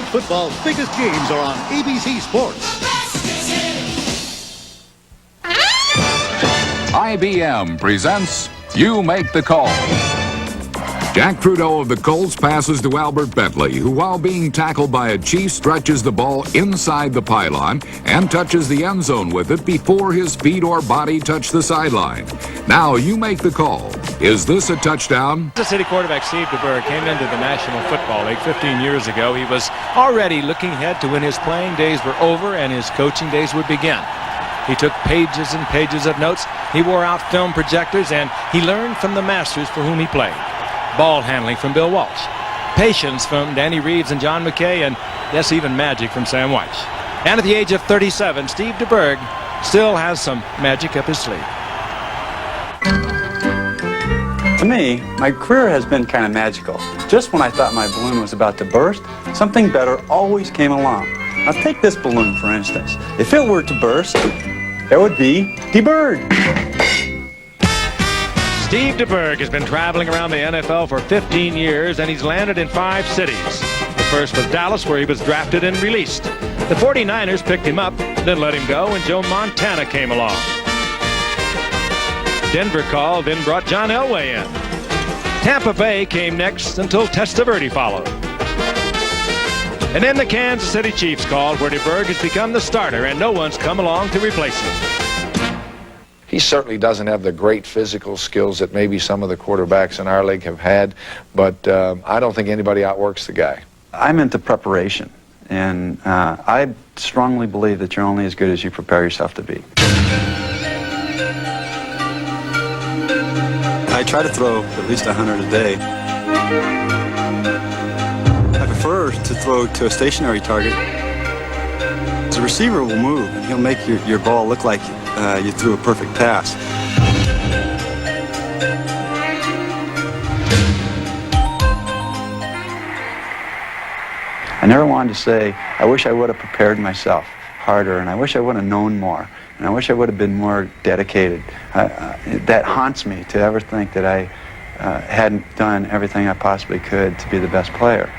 College football's biggest games are on ABC Sports. IBM presents You Make the Call. Jack Trudeau of the Colts passes to Albert Bentley, who, while being tackled by a Chief, stretches the ball inside the pylon and touches the end zone with it before his feet or body touch the sideline. Now you make the call. Is this a touchdown? The City quarterback Steve DeBerg came into the National Football League 15 years ago. He was already looking ahead to when his playing days were over and his coaching days would begin. He took pages and pages of notes. He wore out film projectors, and he learned from the masters for whom he played. Ball handling from Bill Walsh, patience from Danny Reeves and John McKay, and yes, even magic from Sam Weiss. And at the age of 37, Steve DeBerg still has some magic up his sleeve. To me, my career has been kind of magical. Just when I thought my balloon was about to burst, something better always came along. Now take this balloon, for instance. If it were to burst, there would be DeBerg. Steve DeBerg has been traveling around the NFL for 15 years, and he's landed in 5 cities. The first was Dallas, where he was drafted and released. The 49ers picked him up, then let him go, and Joe Montana came along. Denver called, then brought John Elway in. Tampa Bay came next until Testaverde followed. And then the Kansas City Chiefs called, where DeBerg has become the starter, and no one's come along to replace him. He certainly doesn't have the great physical skills that maybe some of the quarterbacks in our league have had, but I don't think anybody outworks the guy. I'm into preparation, and I strongly believe that you're only as good as you prepare yourself to be. I try to throw at least 100 a day. I prefer to throw to a stationary target. The receiver will move, and he'll make your ball look like you threw a perfect pass. I never wanted to say, I wish I would have prepared myself harder, and I wish I would have known more, and I wish I would have been more dedicated. That haunts me to ever think that I hadn't done everything I possibly could to be the best player.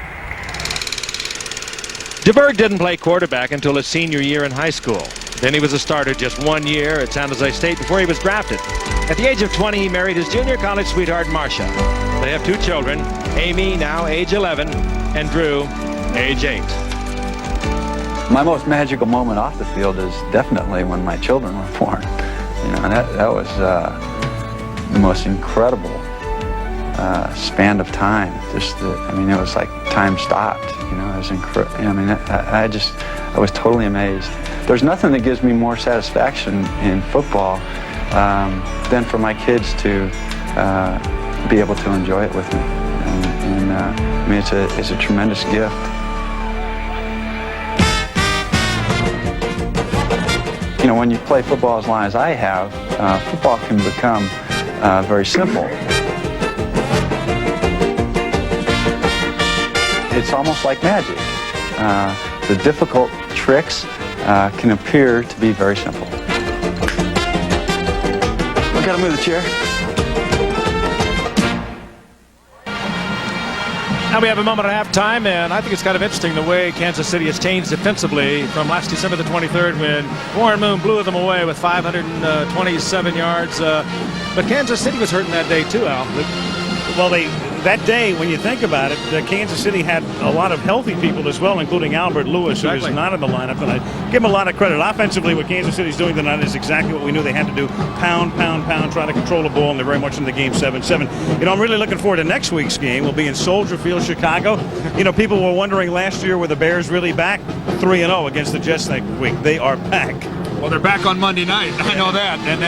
DeBerg didn't play quarterback until his senior year in high school. Then he was a starter just 1 year at San Jose State before he was drafted. At the age of 20, he married his junior college sweetheart, Marcia. They have 2 children, Amy, now age 11, and Drew, age 8. My most magical moment off the field is definitely when my children were born. You know, that was the most incredible span of time. I mean, it was like time stopped. You know, it was incredible. I mean, I was totally amazed. There's nothing that gives me more satisfaction in football than for my kids to be able to enjoy it with me. And I mean, it's a tremendous gift. You know, when you play football as long as I have, football can become very simple. It's almost like magic. The difficult tricks can appear to be very simple. We gotta move the chair. Now we have a moment at halftime, and I think it's kind of interesting the way Kansas City has changed defensively from last December the 23rd when Warren Moon blew them away with 527 yards. But Kansas City was hurting that day too, Al. Well, that day, when you think about it, Kansas City had a lot of healthy people as well, including Albert Lewis, who is not in the lineup. And I give him a lot of credit. Offensively, what Kansas City's doing tonight is exactly what we knew they had to do. Pound, pound, pound, try to control the ball, and they're very much in the game 7-7. You know, I'm really looking forward to next week's game. We'll be in Soldier Field, Chicago. You know, people were wondering last year, were the Bears really back? 3-0 against the Jets next week. They are back. Well, they're back on Monday night. I know that, and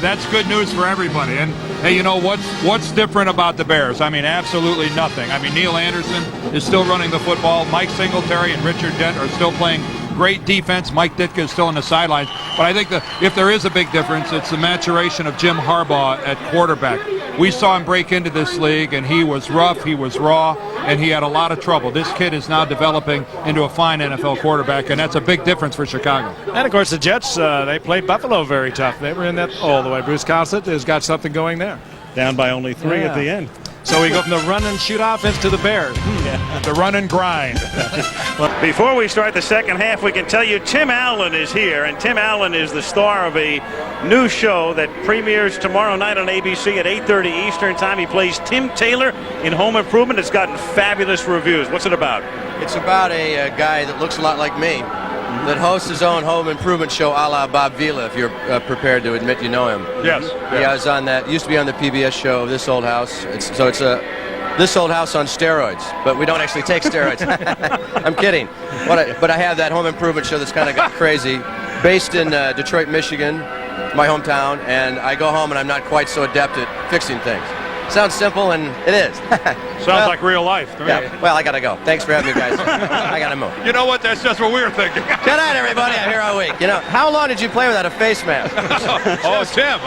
that's good news for everybody. And hey, you know what's different about the Bears? I mean, absolutely nothing. I mean, Neil Anderson is still running the football. Mike Singletary and Richard Dent are still playing great defense. Mike Ditka is still on the sidelines. But I think that if there is a big difference, it's the maturation of Jim Harbaugh at quarterback. We saw him break into this league, and he was rough, he was raw, and he had a lot of trouble. This kid is now developing into a fine NFL quarterback, and that's a big difference for Chicago. And, of course, the Jets, they played Buffalo very tough. They were in that all the way. Bruce Cossett has got something going there. Down by only 3 at the end. So we go from the run and shoot offense to the Bears. The run and grind. Before we start the second half, we can tell you Tim Allen is here, and Tim Allen is the star of a new show that premieres tomorrow night on ABC at 8:30 Eastern Time. He plays Tim Taylor in Home Improvement. It's gotten fabulous reviews. What's it about? It's about a guy that looks a lot like me, that hosts his own home improvement show a la Bob Vila, if you're prepared to admit you know him. Yes. He was on that, used to be on the PBS show This Old House. It's a This Old House on steroids, but we don't actually take steroids. I'm kidding. But I have that home improvement show that's kind of got crazy, based in Detroit, Michigan, my hometown, and I go home and I'm not quite so adept at fixing things. Sounds simple, and it is. Sounds like real life to me. Yeah, well, I gotta go. Thanks for having me, guys. I gotta move. You know what? That's just what we were thinking. Good night, everybody. I'm here all week. You know, how long did you play without a face mask? Tim.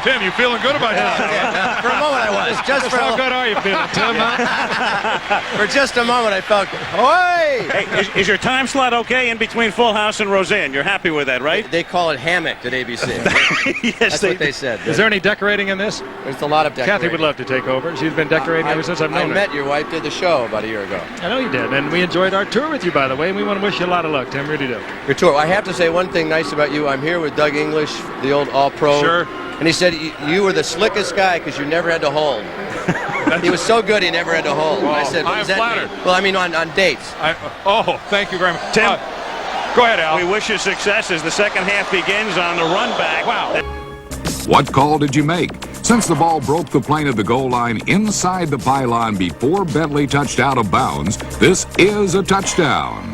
Tim, you feeling good about that? Yeah, for a moment I was. Just for How good are you feeling, Tim? For just a moment I felt, oi! Hey, is your time slot okay in between Full House and Roseanne? You're happy with that, right? They call it hammock at ABC. Yes, That's what they said. Is there any decorating in this? There's a lot of decorating. Kathy would love to take over. She's been decorating ever since I've known her. I met your wife, did the show about a year ago. I know you did, and we enjoyed our tour with you, by the way, and we want to wish you a lot of luck, Tim. Really do. Your tour. I have to say one thing nice about you. I'm here with Doug English, the old All-Pro. Sure. And he said you were the slickest guy because you never had to hold. He was so good he never had to hold. And I said, what does that flattered. mean? Well, I mean on dates. Thank you very much. Tim, go ahead, Al. we wish you success as the second half begins on the run back. Wow. What call did you make? Since the ball broke the plane of the goal line inside the pylon before Bentley touched out of bounds, this is a touchdown.